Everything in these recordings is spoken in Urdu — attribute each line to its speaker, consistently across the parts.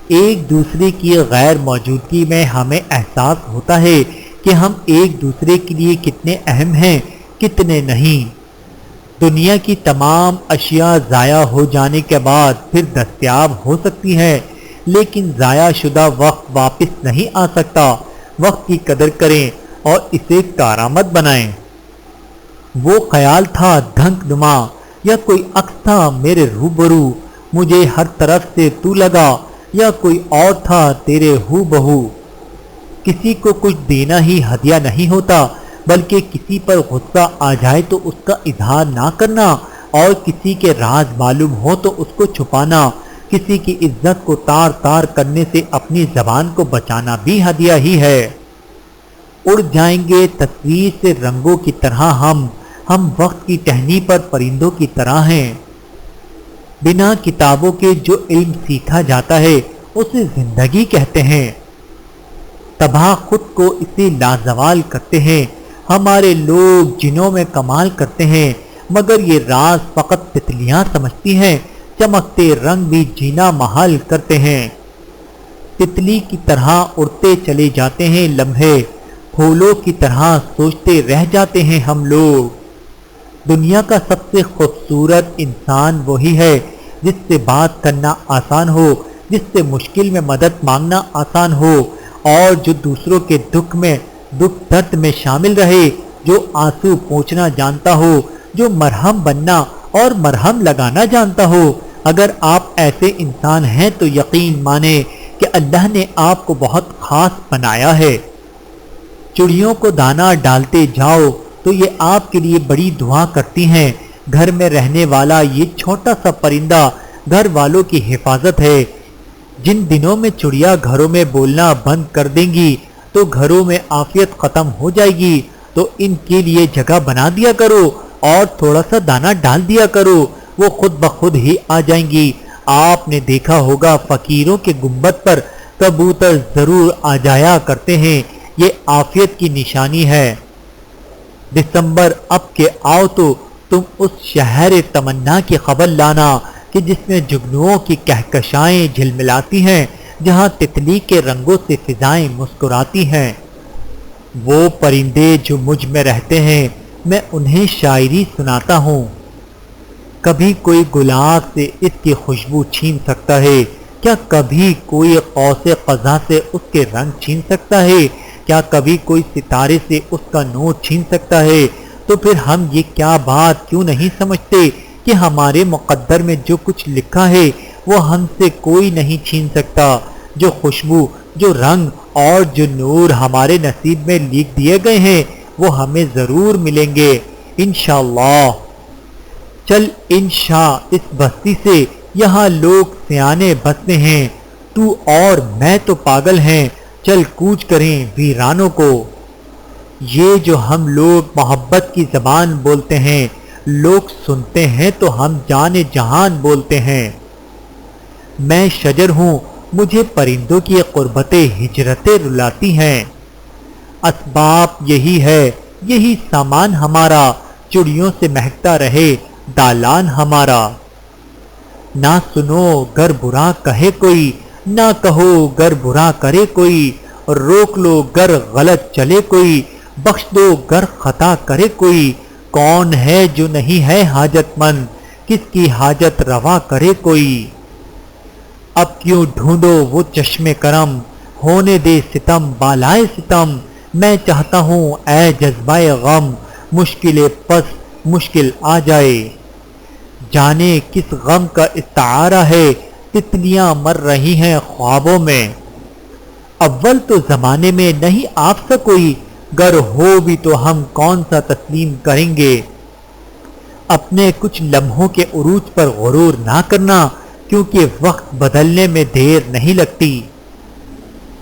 Speaker 1: ایک دوسرے کی غیر موجودگی میں ہمیں احساس ہوتا ہے کہ ہم ایک دوسرے کے لیے کتنے اہم ہیں، کتنے نہیں۔ دنیا کی تمام اشیاء ضائع ہو جانے کے بعد پھر دستیاب ہو سکتی ہیں، لیکن ضائع شدہ وقت واپس نہیں آ سکتا۔ وقت کی قدر کریں اور اسے کارآمد بنائیں۔ وہ خیال تھا دھنک نما یا کوئی عکس تھا میرے روبرو، مجھے ہر طرف سے تو لگا یا کوئی اور تھا تیرے ہو بہو۔ کسی کو کچھ دینا ہی ہدیہ نہیں ہوتا، بلکہ کسی پر غصہ آ جائے تو اس کا اظہار نہ کرنا، اور کسی کے راز معلوم ہو تو اس کو چھپانا، کسی کی عزت کو تار تار کرنے سے اپنی زبان کو بچانا بھی ہدیہ ہی ہے۔ اڑ جائیں گے تصویر سے رنگوں کی طرح ہم وقت کی ٹہنی پر پرندوں کی طرح ہیں۔ بنا کتابوں کے جو علم سیکھا جاتا ہے اسے زندگی کہتے ہیں۔ تباہ خود کو اسے لازوال کرتے ہیں۔ ہمارے لوگ جنوں میں کمال کرتے ہیں، مگر یہ راز فقط تتلیاں سمجھتی ہیں۔ چمکتے رنگ بھی جینا محال کرتے ہیں۔ تتلی کی طرح اڑتے چلے جاتے ہیں لمحے، پھولوں کی طرح سوچتے رہ جاتے ہیں ہم لوگ۔ دنیا کا سب سے خوبصورت انسان وہی ہے جس سے بات کرنا آسان ہو، جس سے مشکل میں مدد مانگنا آسان ہو، اور جو دوسروں کے دکھ درد میں شامل رہے، جو آنسو پوچھنا جانتا ہو، جو مرہم بننا اور مرہم لگانا جانتا ہو۔ اگر آپ ایسے انسان ہیں تو یقین مانیں کہ اللہ نے آپ کو بہت خاص بنایا ہے۔ چڑیوں کو دانہ ڈالتے جاؤ تو یہ آپ کے لیے بڑی دعا کرتی ہیں۔ گھر میں رہنے والا یہ چھوٹا سا پرندہ گھر والوں کی حفاظت ہے۔ جن دنوں میں چڑیا گھروں میں بولنا بند کر دیں گی تو گھروں میں عافیت ختم ہو جائے گی، تو ان کے لیے جگہ بنا دیا کرو اور تھوڑا سا دانہ ڈال دیا کرو، وہ خود بخود ہی آ جائیں گی۔ آپ نے دیکھا ہوگا فقیروں کے گنبد پر کبوتر ضرور آ جایا کرتے ہیں، یہ عافیت کی نشانی ہے۔ دسمبر اب کے آؤ تو تم اس شہر تمنا کی خبر لانا کہ جس میں جگنوؤں کی کہکشائیں جھلملاتی ہیں، جہاں تتلی کے رنگوں سے فضائیں مسکراتی ہیں۔ وہ پرندے جو مجھ میں رہتے ہیں، میں انہیں شاعری سناتا ہوں۔ کبھی کوئی گلاب سے اس کی خوشبو چھین سکتا ہے؟ کیا کبھی کوئی قوس قزح سے اس کے رنگ چھین سکتا ہے؟ کیا کبھی کوئی ستارے سے اس کا نور چھین سکتا ہے؟ تو پھر ہم یہ کیا بات کیوں نہیں سمجھتے کہ ہمارے مقدر میں جو کچھ لکھا ہے وہ ہم سے کوئی نہیں چھین سکتا۔ جو خوشبو، جو رنگ اور جو نور ہمارے نصیب میں لکھ دیے گئے ہیں وہ ہمیں ضرور ملیں گے انشاءاللہ۔ چل انشاء اس بستی سے، یہاں لوگ سیانے بستے ہیں، تو اور میں تو پاگل ہیں، چل کوچ کریں ویرانوں کو۔ یہ جو ہم لوگ محبت کی زبان بولتے ہیں، لوگ سنتے ہیں تو ہم جان جہان بولتے ہیں۔ میں شجر ہوں، مجھے پرندوں کی قربتیں ہجرتیں رلاتی ہیں۔ اسباب یہی ہے، یہی سامان ہمارا، چڑیوں سے مہکتا رہے دالان ہمارا۔ نہ سنو گر برا کہے کوئی، نہ کہو گر برا کرے کوئی، روک لو گر غلط چلے کوئی، بخش دو گر خطا کرے کوئی۔ کون ہے جو نہیں ہے حاجت مند، کس کی حاجت روا کرے کوئی۔ اب کیوں ڈھونڈو وہ چشم کرم، ہونے دے ستم بالائے ستم۔ میں چاہتا ہوں اے جذبہ غم، مشکل پس مشکل آ جائے۔ جانے کس غم کا استعارہ ہے، تتلیاں مر رہی ہیں خوابوں میں۔ اول تو زمانے میں نہیں آپ سا کوئی، گر ہو بھی تو ہم کون سا تسلیم کریں گے۔ اپنے کچھ لمحوں کے عروج پر غرور نہ کرنا، کیونکہ وقت بدلنے میں دیر نہیں لگتی۔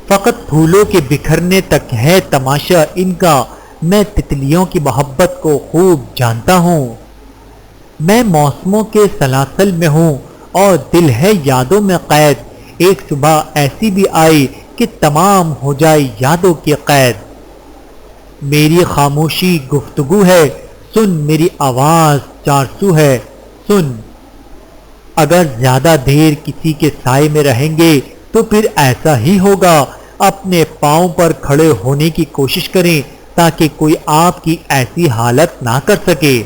Speaker 1: فقط پھولوں کے بکھرنے تک ہے تماشا ان کا، میں تتلیوں کی محبت کو خوب جانتا ہوں۔ میں موسموں کے سلاسل میں ہوں اور دل ہے یادوں میں قید، ایک صبح ایسی بھی آئی کہ تمام ہو جائے یادوں کی قید۔ میری خاموشی گفتگو ہے، سن میری آواز چارسو ہے، سن۔ اگر زیادہ دیر کسی کے سائے میں رہیں گے تو پھر ایسا ہی ہوگا۔ اپنے پاؤں پر کھڑے ہونے کی کوشش کریں تاکہ کوئی آپ کی ایسی حالت نہ کر سکے۔